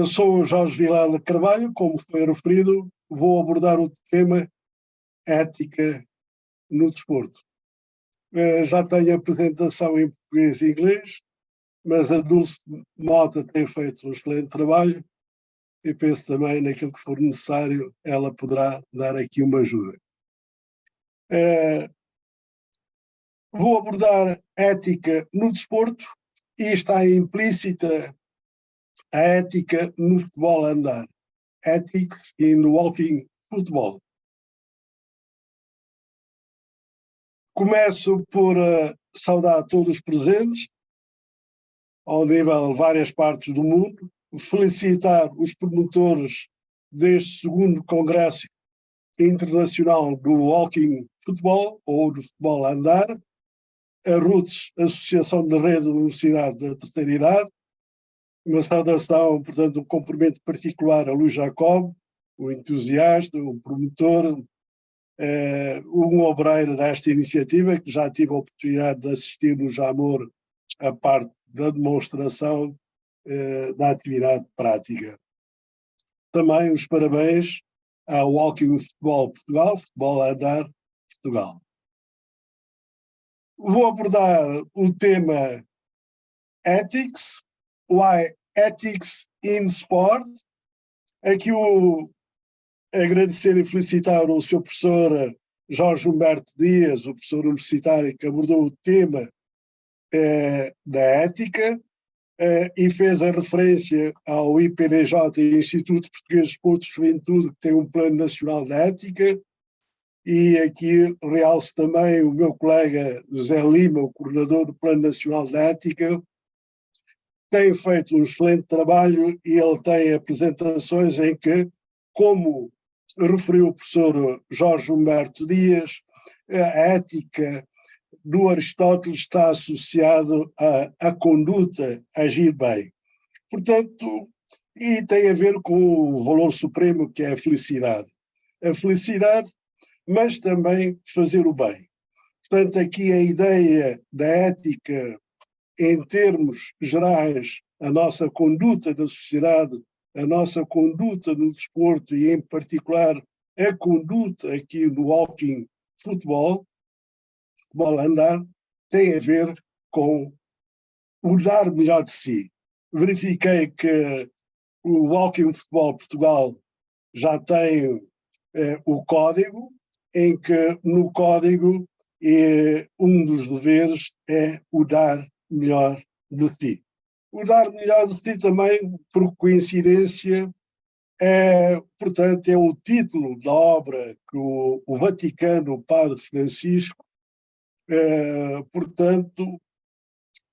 Eu sou o Jorge Vilar de Carvalho, como foi referido, vou abordar o tema ética no desporto. Já tenho a apresentação em português e inglês, mas a Dulce Mota tem feito um excelente trabalho e penso também naquilo que for necessário, ela poderá dar aqui uma ajuda. Vou abordar ética no desporto e está implícita a ética no futebol a andar. Ethics in walking football. Começo por saudar todos os presentes, ao nível de várias partes do mundo, felicitar os promotores deste segundo Congresso Internacional do Walking Football, ou do futebol a andar, a RUTS, Associação de Rede Universidade da Terceira Idade, uma saudação, portanto, um cumprimento particular a Luís Jacob, o entusiasta, o promotor, um obreiro desta iniciativa, que já tive a oportunidade de assistir no Jamor a parte da demonstração da atividade prática. Também os parabéns ao Walking Futebol Portugal, Futebol a Andar Portugal. Vou abordar o tema Ethics, Why Ethics in Sport. Aqui agradecer e felicitar o Sr. Professor Jorge Humberto Dias, o professor universitário que abordou o tema da ética e fez a referência ao IPDJ, Instituto Português de Desporto e Juventude, que tem um Plano Nacional de Ética, e aqui realço também o meu colega José Lima, o coordenador do Plano Nacional de Ética, tem feito um excelente trabalho e ele tem apresentações em que, como referiu o professor Jorge Humberto Dias, a ética do Aristóteles está associado à conduta, agir bem. Portanto, e tem a ver com o valor supremo que é a felicidade. A felicidade, mas também fazer o bem. Portanto, aqui a ideia da ética, em termos gerais, a nossa conduta da sociedade, a nossa conduta no desporto e, em particular, a conduta aqui no walking futebol a andar, tem a ver com o dar melhor de si. Verifiquei que o Walking Futebol Portugal já tem o código, em que no código um dos deveres é o dar melhor de si. O dar melhor de si também, por coincidência, portanto, é o título da obra que o Vaticano, o Padre Francisco, portanto,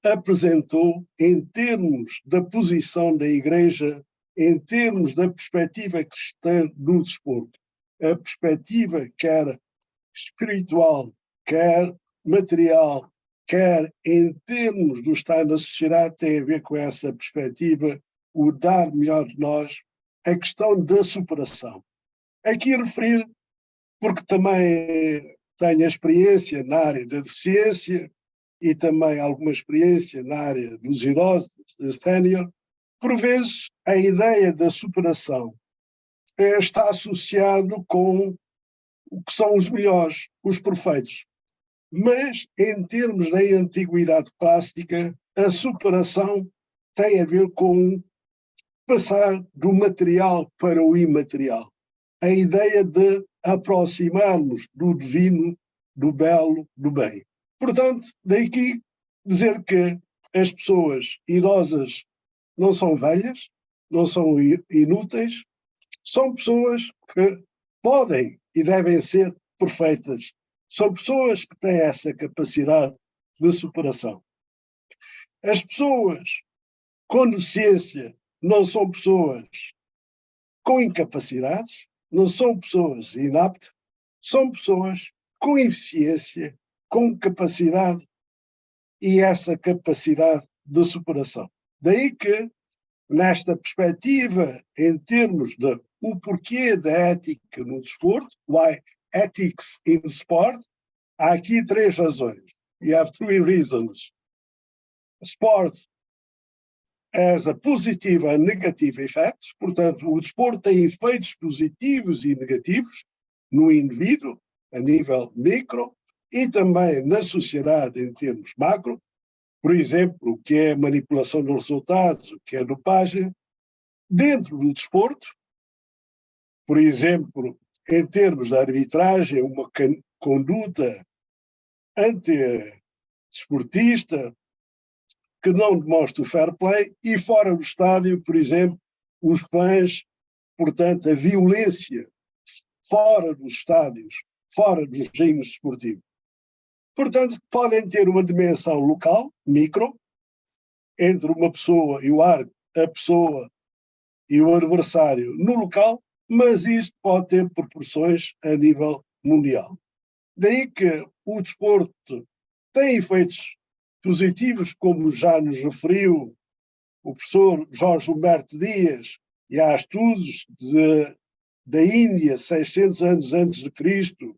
apresentou em termos da posição da Igreja, em termos da perspectiva cristã do desporto. A perspectiva quer espiritual, quer material, quer em termos do estado da sociedade, tem a ver com essa perspectiva, o dar melhor de nós, a questão da superação. Aqui referir, porque também tenho experiência na área da deficiência e também alguma experiência na área dos idosos, sénior, por vezes a ideia da superação está associado com o que são os melhores, os perfeitos. Mas, em termos da antiguidade clássica, a superação tem a ver com passar do material para o imaterial. A ideia de aproximarmos do divino, do belo, do bem. Portanto, daqui dizer que as pessoas idosas não são velhas, não são inúteis, são pessoas que podem e devem ser perfeitas. São pessoas que têm essa capacidade de superação. As pessoas com deficiência não são pessoas com incapacidades, não são pessoas inaptas, são pessoas com eficiência, com capacidade e essa capacidade de superação. Daí que, nesta perspectiva, em termos de o porquê da ética no desporto, why ethics in sport, há aqui três razões. We have three reasons. Sport as a positive and negative effects, portanto, o desporto tem efeitos positivos e negativos no indivíduo, a nível micro, e também na sociedade em termos macro, por exemplo, o que é manipulação dos resultados, o que é dopagem, dentro do desporto, por exemplo, em termos de arbitragem, uma conduta antidesportista que não demonstra o fair play, e fora do estádio, por exemplo, os fãs, portanto, a violência fora dos estádios, fora dos regimes desportivos. Portanto, podem ter uma dimensão local, micro, entre uma pessoa e o árbitro, a pessoa e o adversário no local, mas isto pode ter proporções a nível mundial. Daí que o desporto tem efeitos positivos, como já nos referiu o professor Jorge Humberto Dias, e há estudos da Índia, 600 anos antes de Cristo,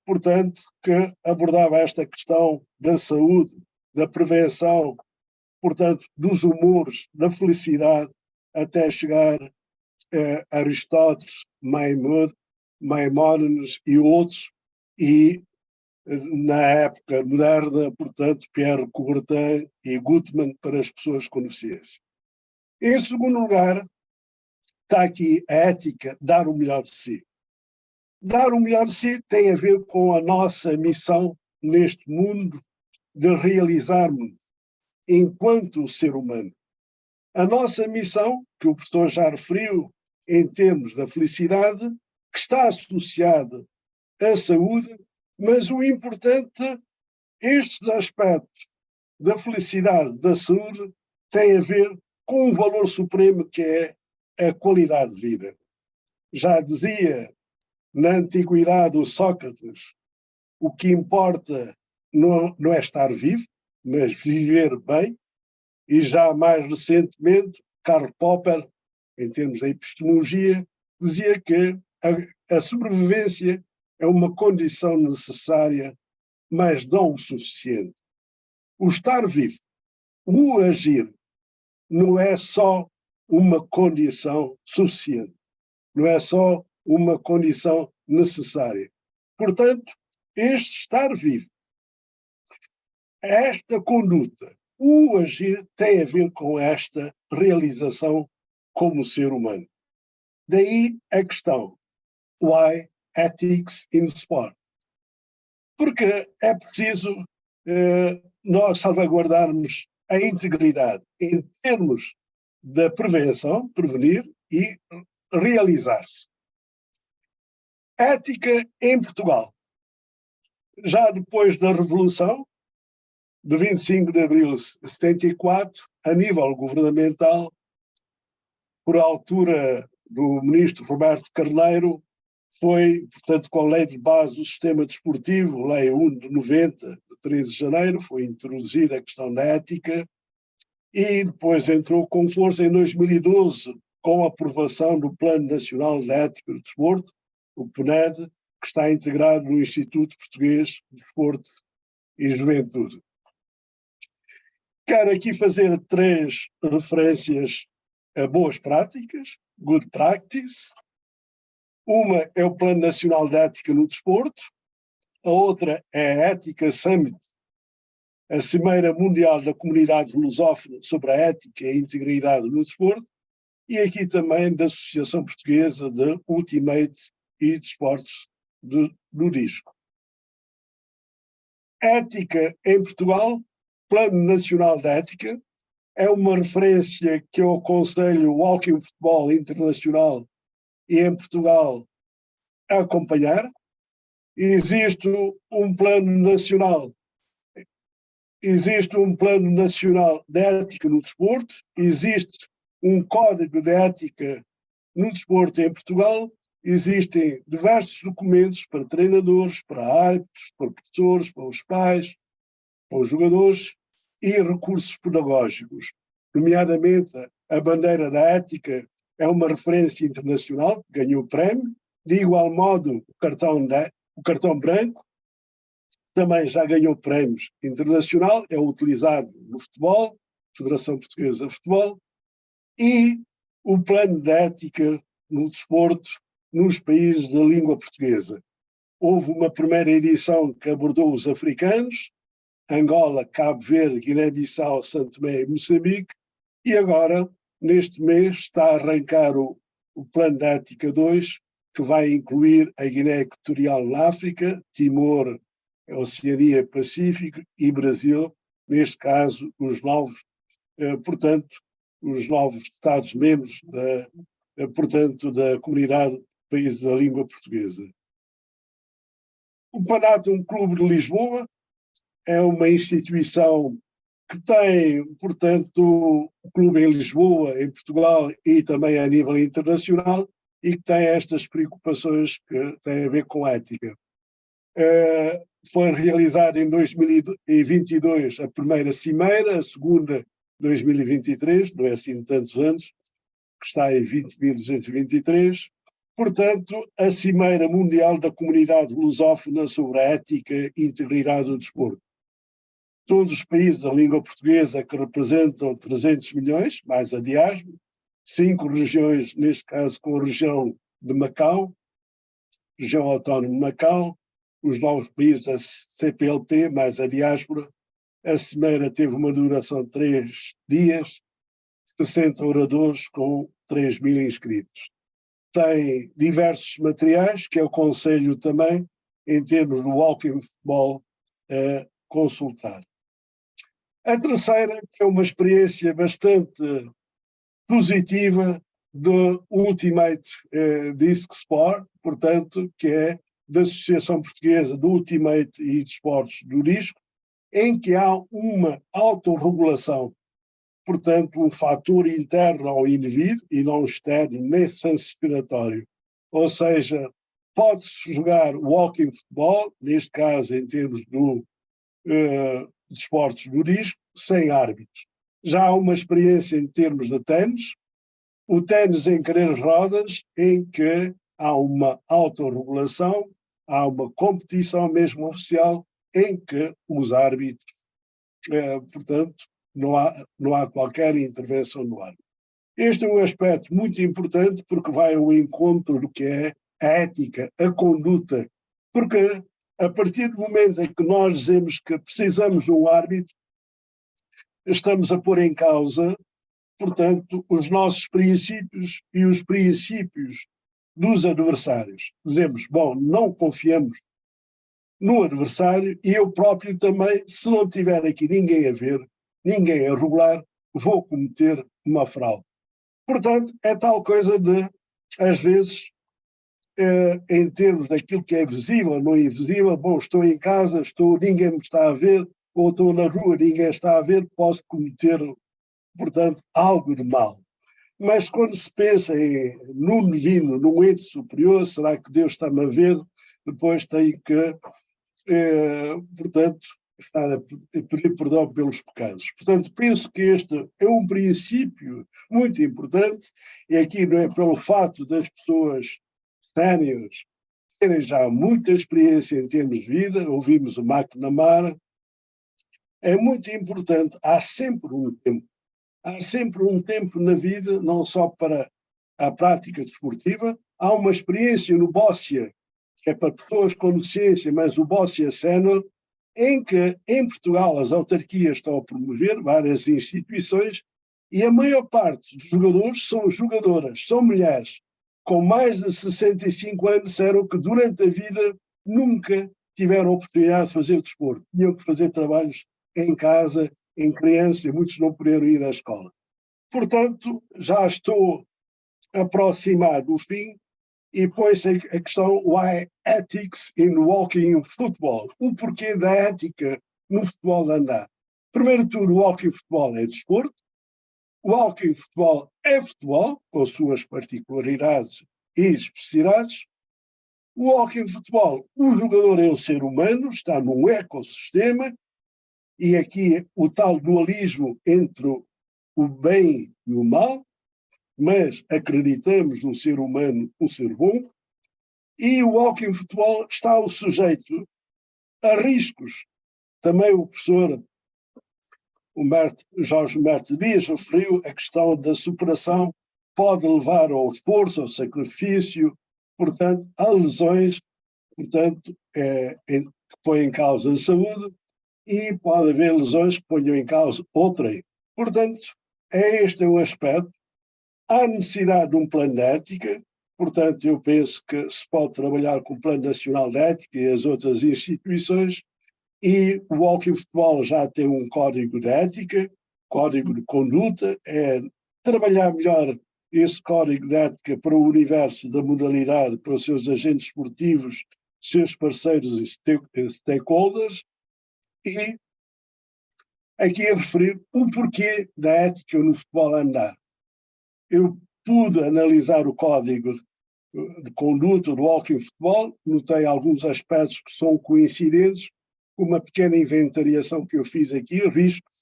portanto, que abordava esta questão da saúde, da prevenção, portanto, dos humores, da felicidade, até chegar a Aristóteles, Maimónides e outros, e na época moderna, portanto, Pierre Coubertin e Gutmann para as pessoas com deficiência. Em segundo lugar, está aqui a ética, dar o melhor de si. Dar o melhor de si tem a ver com a nossa missão neste mundo de realizarmos enquanto ser humano. A nossa missão, que o professor já referiu, em termos da felicidade, que está associada à saúde, mas o importante, estes aspectos da felicidade, da saúde, têm a ver com um valor supremo que é a qualidade de vida. Já dizia na antiguidade o Sócrates, o que importa não é estar vivo, mas viver bem, e já mais recentemente, Karl Popper, em termos da epistemologia, dizia que a sobrevivência é uma condição necessária, mas não o suficiente. O estar vivo, o agir, não é só uma condição suficiente, não é só uma condição necessária. Portanto, este estar vivo, esta conduta, o agir tem a ver com esta realização como ser humano. Daí a questão, why ethics in sport? Porque é preciso nós salvaguardarmos a integridade em termos da prevenção, prevenir e realizar-se. Ética em Portugal. Já depois da Revolução, de 25 de abril de 74, a nível governamental, por altura do ministro Roberto Carneiro, foi, portanto, com a lei de base do sistema desportivo, lei 1 de 90, de 13 de janeiro, foi introduzida a questão da ética, e depois entrou com força em 2012, com a aprovação do Plano Nacional de Ética do Desporto, o PNED, que está integrado no Instituto Português de Desporto e Juventude. Quero aqui fazer 3 referências a boas práticas, good practice. Uma é o Plano Nacional de Ética no Desporto, a outra é a Ética Summit, a Cimeira Mundial da Comunidade Lusófona sobre a Ética e a Integridade no Desporto, e aqui também da Associação Portuguesa de Ultimate e Desportos do Disco. Ética em Portugal, Plano Nacional de Ética, é uma referência que eu aconselho o Walking Futebol Internacional e em Portugal a acompanhar. Existe um plano nacional de ética no desporto, existe um código de ética no desporto em Portugal, existem diversos documentos para treinadores, para árbitros, para professores, para os pais, para os jogadores e recursos pedagógicos, nomeadamente a bandeira da ética é uma referência internacional, ganhou prémio, de igual modo o cartão branco também já ganhou prémios internacional, é utilizado no futebol, Federação Portuguesa de Futebol, e o Plano de Ética no Desporto nos países da língua portuguesa. Houve uma primeira edição que abordou os africanos, Angola, Cabo Verde, Guiné-Bissau, Santo Tomé e Moçambique, e agora, neste mês, está a arrancar o Plano de Ética 2, que vai incluir a Guiné Equatorial na África, Timor, Oceania Pacífico e Brasil, neste caso, os novos Estados-membros da Comunidade de Países da Língua Portuguesa. O Panatum Clube de Lisboa é uma instituição que tem, portanto, o clube em Lisboa, em Portugal e também a nível internacional, e que tem estas preocupações que têm a ver com a ética. Foi realizada em 2022 a primeira cimeira, a segunda em 2023, não é assim tantos anos, que está em 20.223. Portanto, a Cimeira Mundial da Comunidade Lusófona sobre a Ética e Integridade do Desporto. Todos os países da língua portuguesa, que representam 300 milhões, mais a diáspora, 5 regiões, neste caso com a região de Macau, região autónoma de Macau, os 9 países da CPLP, mais a diáspora. A cimeira teve uma duração de 3 dias, 60 oradores com 3.000 inscritos. Tem diversos materiais que eu aconselho também, em termos do Walking Football, a consultar. A terceira, que é uma experiência bastante positiva do Ultimate Disc Sport, portanto, que é da Associação Portuguesa do Ultimate e de Esportes do Disco, em que há uma autorregulação, portanto, um fator interno ao indivíduo e não externo, nem sancionatório. Ou seja, pode-se jogar walking futebol, neste caso em termos de esportes do disco, sem árbitros. Já há uma experiência em termos de ténis, o ténis em cadeiras rodas, em que há uma autorregulação, há uma competição mesmo oficial, em que os árbitros, portanto, não há qualquer intervenção no árbitro. Este é um aspecto muito importante porque vai ao encontro do que é a ética, a conduta, porque a partir do momento em que nós dizemos que precisamos de um árbitro, estamos a pôr em causa, portanto, os nossos princípios e os princípios dos adversários. Dizemos, bom, não confiamos no adversário e eu próprio também, se não tiver aqui ninguém a ver, ninguém a regular, vou cometer uma fraude. Portanto, é tal coisa de, às vezes, em termos daquilo que é visível ou não invisível, bom, estou em casa, ninguém me está a ver, ou estou na rua, ninguém está a ver, posso cometer, portanto, algo de mal. Mas quando se pensa num divino, num ente superior, será que Deus está-me a ver? Depois tem que, portanto, estar a pedir perdão pelos pecados. Portanto, penso que este é um princípio muito importante, e aqui não é pelo fato das pessoas séniores terem já muita experiência em termos de vida, ouvimos o McNamara, é muito importante, há sempre um tempo na vida, não só para a prática desportiva, há uma experiência no Bóssia, que é para pessoas com deficiência, mas o Bóssia Sénior, em que em Portugal as autarquias estão a promover várias instituições e a maior parte dos jogadores são jogadoras, são mulheres, com mais de 65 anos, disseram que durante a vida nunca tiveram a oportunidade de fazer desporto, tinham que fazer trabalhos em casa, em criança, e muitos não puderam ir à escola. Portanto, já estou a aproximar do fim e põe-se a questão why ethics in walking football? O porquê da ética no futebol de andar. Primeiro de tudo, o walking football é desporto, o walking football é futebol, com suas particularidades e especificidades. O walking football, o jogador é um ser humano, está num ecossistema, e aqui o tal dualismo entre o bem e o mal, mas acreditamos no ser humano, um ser bom, e o walking futebol está sujeito a riscos. Também o professor o Jorge Humberto Dias referiu, a questão da superação pode levar ao esforço, ao sacrifício, portanto, a lesões, portanto, que põem em causa a saúde, e pode haver lesões que ponham em causa outra. Portanto, este é um aspecto. Há necessidade de um plano de ética, portanto, eu penso que se pode trabalhar com o Plano Nacional de Ética e as outras instituições, e o Walking Futebol já tem um código de ética, código de conduta, é trabalhar melhor esse código de ética para o universo da modalidade, para os seus agentes esportivos, seus parceiros e stakeholders, e aqui a referir o porquê da ética no futebol andar. Eu pude analisar o código de conduta do Walking Futebol, notei alguns aspectos que são coincidentes, com uma pequena inventariação que eu fiz aqui, riscos,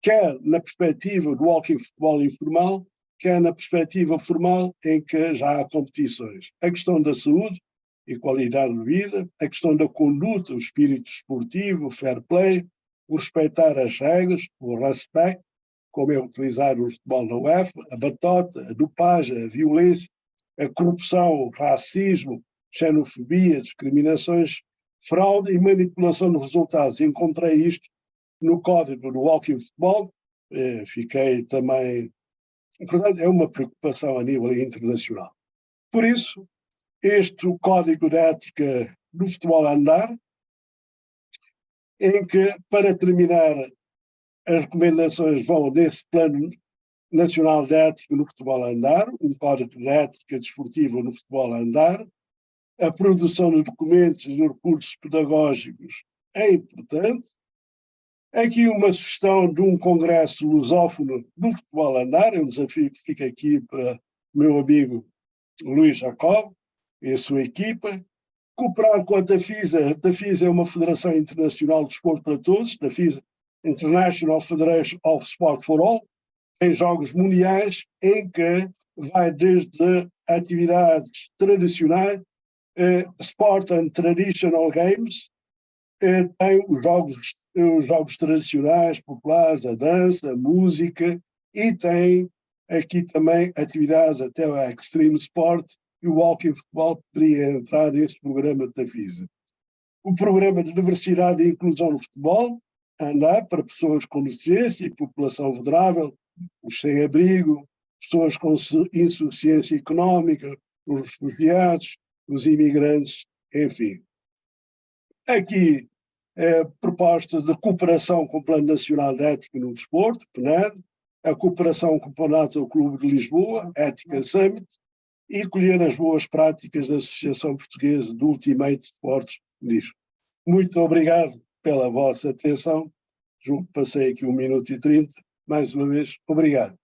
quer na perspectiva do Walking Futebol informal, quer na perspectiva formal, em que já há competições. A questão da saúde e qualidade de vida, a questão da conduta, o espírito esportivo, o fair play, o respeitar as regras, o respeito, como é utilizar o futebol na UEFA, a batota, a dopagem, a violência, a corrupção, o racismo, xenofobia, discriminações, fraude e manipulação de resultados. Encontrei isto no código do Walking Futebol, fiquei também... Portanto, é uma preocupação a nível internacional. Por isso, este código de ética do futebol a andar, em que, para terminar, as recomendações vão nesse plano nacional de ética no futebol a andar, um código de ética desportiva no futebol a andar, a produção de documentos e de recursos pedagógicos é importante. Aqui uma sugestão de um congresso lusófono do futebol a andar, é um desafio que fica aqui para o meu amigo Luís Jacob e a sua equipa. Cooperar com a Tafisa. A Tafisa é uma federação internacional de desporto para todos, Tafisa International Federation of Sport for All, tem jogos mundiais em que vai desde atividades tradicionais, Sport and Traditional Games, tem os jogos tradicionais, populares, a dança, a música, e tem aqui também atividades até o Extreme Sport, e o Walking Futebol poderia entrar neste programa da FISA. O programa de diversidade e inclusão no futebol, andar para pessoas com deficiência e população vulnerável, os sem-abrigo, pessoas com insuficiência económica, os refugiados, os imigrantes, enfim. Aqui, proposta de cooperação com o Plano Nacional de Ética no Desporto, PNED, a cooperação com o Planato Clube de Lisboa, Ética Summit, e colher as boas práticas da Associação Portuguesa de Ultimate Sports nisto. Muito obrigado pela vossa atenção. Julgo que passei aqui 1 minuto e 30. Mais uma vez, obrigado.